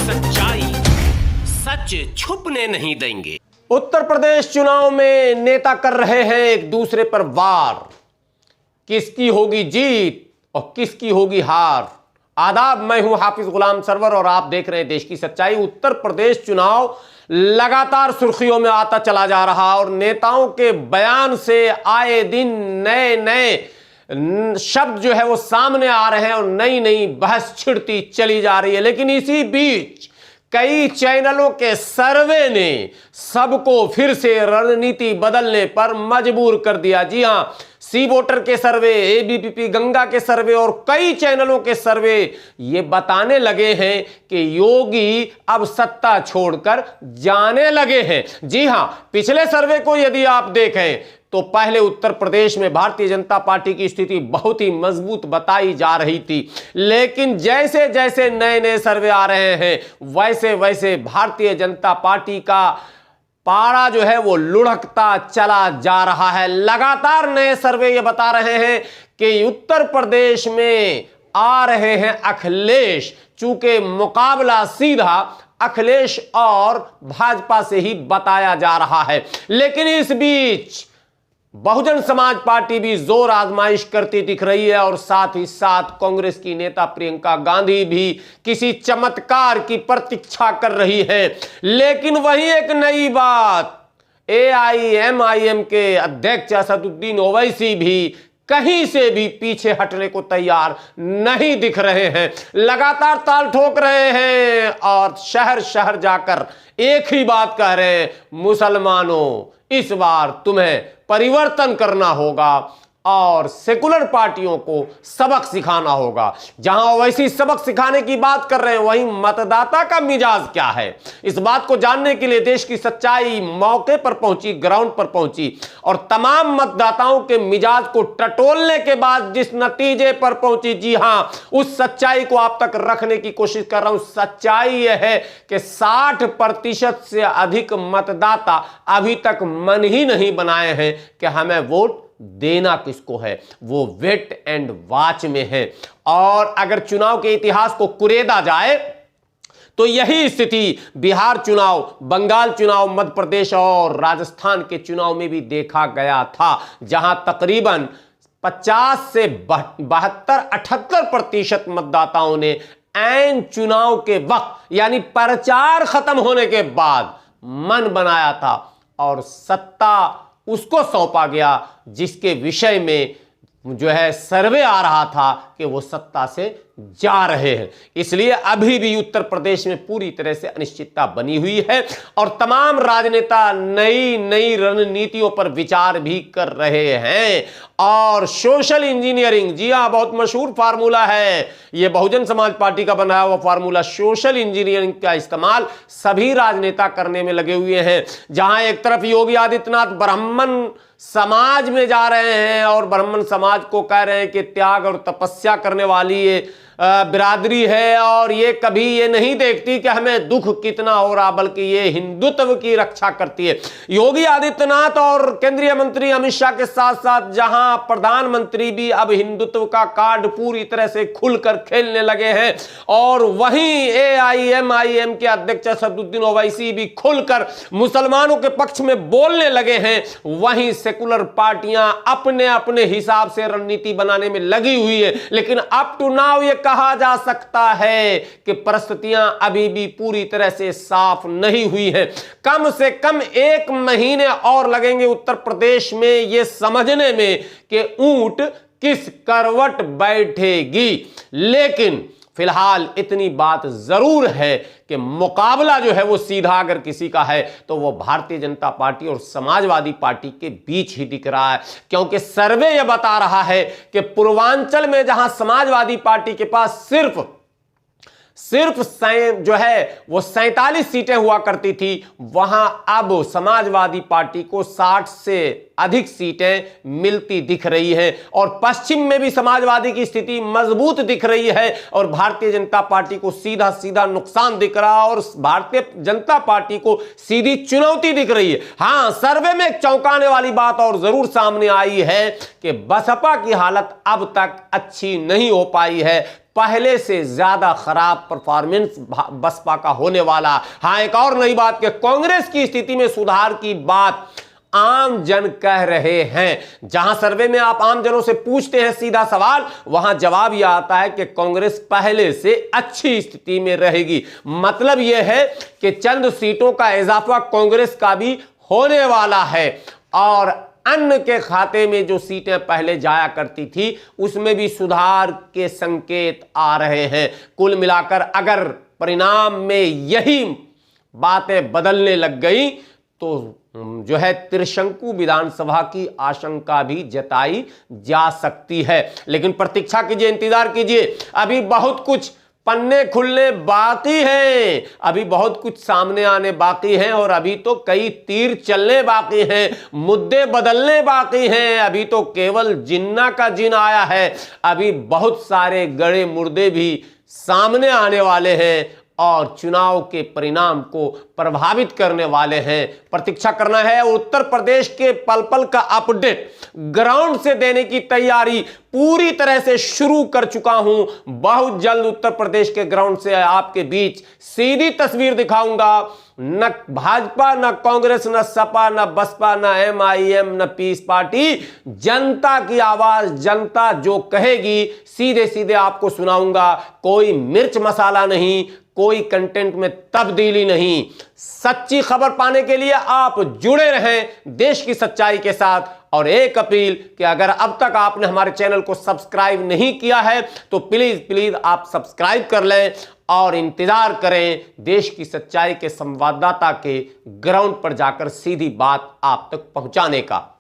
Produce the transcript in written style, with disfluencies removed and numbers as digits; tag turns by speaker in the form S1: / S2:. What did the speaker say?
S1: सच्चाई सच छुपने नहीं देंगे।
S2: उत्तर प्रदेश चुनाव में नेता कर रहे हैं एक दूसरे पर वार। किसकी होगी जीत और किसकी होगी हार। आदाब, मैं हूं हाफिज गुलाम सरवर और आप देख रहे हैं देश की सच्चाई। उत्तर प्रदेश चुनाव लगातार सुर्खियों में आता चला जा रहा और नेताओं के बयान से आए दिन नए नए शब्द जो है वो सामने आ रहे हैं और नई नई बहस छिड़ती चली जा रही है। लेकिन इसी बीच कई चैनलों के सर्वे ने सबको फिर से रणनीति बदलने पर मजबूर कर दिया। जी हां, सी वोटर के सर्वे, एबीपीपी गंगा के सर्वे और कई चैनलों के सर्वे ये बताने लगे हैं कि योगी अब सत्ता छोड़कर जाने लगे हैं। जी हां, पिछले सर्वे को यदि आप देखें तो पहले उत्तर प्रदेश में भारतीय जनता पार्टी की स्थिति बहुत ही मजबूत बताई जा रही थी, लेकिन जैसे जैसे नए नए सर्वे आ रहे हैं वैसे वैसे भारतीय जनता पार्टी का पारा जो है वो लुढ़कता चला जा रहा है। लगातार नए सर्वे ये बता रहे हैं कि उत्तर प्रदेश में आ रहे हैं अखिलेश, चूंकि मुकाबला सीधा अखिलेश और भाजपा से ही बताया जा रहा है। लेकिन इस बीच बहुजन समाज पार्टी भी जोर आजमाइश करती दिख रही है और साथ ही साथ कांग्रेस की नेता प्रियंका गांधी भी किसी चमत्कार की प्रतीक्षा कर रही है। लेकिन वही एक नई बात, एआईएमआईएम के अध्यक्ष असदुद्दीन ओवैसी भी कहीं से भी पीछे हटने को तैयार नहीं दिख रहे हैं। लगातार ताल ठोक रहे हैं और शहर शहर जाकर एक ही बात कह रहे हैं, मुसलमानों इस बार तुम्हें परिवर्तन करना होगा और सेकुलर पार्टियों को सबक सिखाना होगा। जहां ओवैसी सबक सिखाने की बात कर रहे हैं, वहीं मतदाता का मिजाज क्या है, इस बात को जानने के लिए देश की सच्चाई मौके पर पहुंची, ग्राउंड पर पहुंची और तमाम मतदाताओं के मिजाज को टटोलने के बाद जिस नतीजे पर पहुंची, जी हां, उस सच्चाई को आप तक रखने की कोशिश कर रहा हूं। सच्चाई यह है कि 60% से अधिक मतदाता अभी तक मन ही नहीं बनाए हैं कि हमें वोट देना किसको है, वो वेट एंड वॉच में है। और अगर चुनाव के इतिहास को कुरेदा जाए तो यही स्थिति बिहार चुनाव, बंगाल चुनाव, मध्य प्रदेश और राजस्थान के चुनाव में भी देखा गया था, जहां तकरीबन 50 से 72-78% मतदाताओं ने ऐन चुनाव के वक्त यानी प्रचार खत्म होने के बाद मन बनाया था और सत्ता उसको सौंपा गया जिसके विषय में जो है सर्वे आ रहा था कि वो सत्ता से जा रहे हैं। इसलिए अभी भी उत्तर प्रदेश में पूरी तरह से अनिश्चितता बनी हुई है और तमाम राजनेता नई नई रणनीतियों पर विचार भी कर रहे हैं। और सोशल इंजीनियरिंग, जी हां, बहुत मशहूर फार्मूला है, यह बहुजन समाज पार्टी का बनाया हुआ फार्मूला। सोशल इंजीनियरिंग का इस्तेमाल सभी राजनेता करने में लगे हुए हैं। जहां एक तरफ योगी आदित्यनाथ ब्राह्मण समाज में जा रहे हैं और ब्राह्मण समाज को कह रहे हैं कि त्याग और तपस्या करने वाली ये बिरादरी है और ये कभी ये नहीं देखती कि हमें दुख कितना हो रहा, बल्कि ये हिंदुत्व की रक्षा करती है। योगी आदित्यनाथ और केंद्रीय मंत्री अमित शाह के साथ साथ जहां प्रधानमंत्री भी अब हिंदुत्व का कार्ड पूरी तरह से खुलकर खेलने लगे हैं और वहीं एआईएमआईएम के अध्यक्ष असदुद्दीन ओवैसी भी खुलकर मुसलमानों के पक्ष में बोलने लगे हैं, वहीं सेकुलर पार्टियां अपने अपने हिसाब से रणनीति बनाने में लगी हुई है। लेकिन अप टू नाउ ये कहा जा सकता है कि परिस्थितियां अभी भी पूरी तरह से साफ नहीं हुई हैं। कम से कम 1 महीने और लगेंगे उत्तर प्रदेश में यह समझने में कि ऊंट किस करवट बैठेगी। लेकिन फिलहाल इतनी बात जरूर है कि मुकाबला जो है वो सीधा अगर किसी का है तो वो भारतीय जनता पार्टी और समाजवादी पार्टी के बीच ही दिख रहा है, क्योंकि सर्वे यह बता रहा है कि पूर्वांचल में जहां समाजवादी पार्टी के पास सिर्फ जो है वो 47 सीटें हुआ करती थी, वहां अब समाजवादी पार्टी को 60 से अधिक सीटें मिलती दिख रही हैं और पश्चिम में भी समाजवादी की स्थिति मजबूत दिख रही है और भारतीय जनता पार्टी को सीधा सीधा नुकसान दिख रहा है और भारतीय जनता पार्टी को सीधी चुनौती दिख रही है। हां, सर्वे में एक चौंकाने वाली बात और जरूर सामने आई है कि बसपा की हालत अब तक अच्छी नहीं हो पाई है। पहले से ज्यादा खराब परफॉर्मेंस बसपा का होने वाला। हां, एक और नई बात कि कांग्रेस की स्थिति में सुधार की बात आम जन कह रहे हैं। जहां सर्वे में आप आम जनों से पूछते हैं सीधा सवाल, वहां जवाब यह आता है कि कांग्रेस पहले से अच्छी स्थिति में रहेगी। मतलब यह है कि चंद सीटों का इजाफा कांग्रेस का भी होने वाला है और अन्य के खाते में जो सीटें पहले जाया करती थी उसमें भी सुधार के संकेत आ रहे हैं। कुल मिलाकर अगर परिणाम में यही बातें बदलने लग गई तो जो है त्रिशंकु विधानसभा की आशंका भी जताई जा सकती है। लेकिन प्रतीक्षा कीजिए, इंतजार कीजिए, अभी बहुत कुछ पन्ने खुलने बाकी हैं, अभी बहुत कुछ सामने आने बाकी हैं और अभी तो कई तीर चलने बाकी हैं, मुद्दे बदलने बाकी हैं। अभी तो केवल जिन्ना का जिन आया है, अभी बहुत सारे गड़े मुर्दे भी सामने आने वाले हैं और चुनाव के परिणाम को प्रभावित करने वाले हैं। प्रतीक्षा करना है। उत्तर प्रदेश के पल पल का अपडेट ग्राउंड से देने की तैयारी पूरी तरह से शुरू कर चुका हूं। बहुत जल्द उत्तर प्रदेश के ग्राउंड से आपके बीच सीधी तस्वीर दिखाऊंगा। न भाजपा, न कांग्रेस, न सपा, न बसपा, न MIM, न पीस पार्टी, जनता की आवाज, जनता जो कहेगी सीधे सीधे आपको सुनाऊंगा। कोई मिर्च मसाला नहीं, कोई कंटेंट में तब्दीली नहीं। सच्ची खबर पाने के लिए आप जुड़े रहें देश की सच्चाई के साथ। और एक अपील कि अगर अब तक आपने हमारे चैनल को सब्सक्राइब नहीं किया है तो प्लीज प्लीज आप सब्सक्राइब कर लें और इंतजार करें देश की सच्चाई के संवाददाता के ग्राउंड पर जाकर सीधी बात आप तक पहुंचाने का।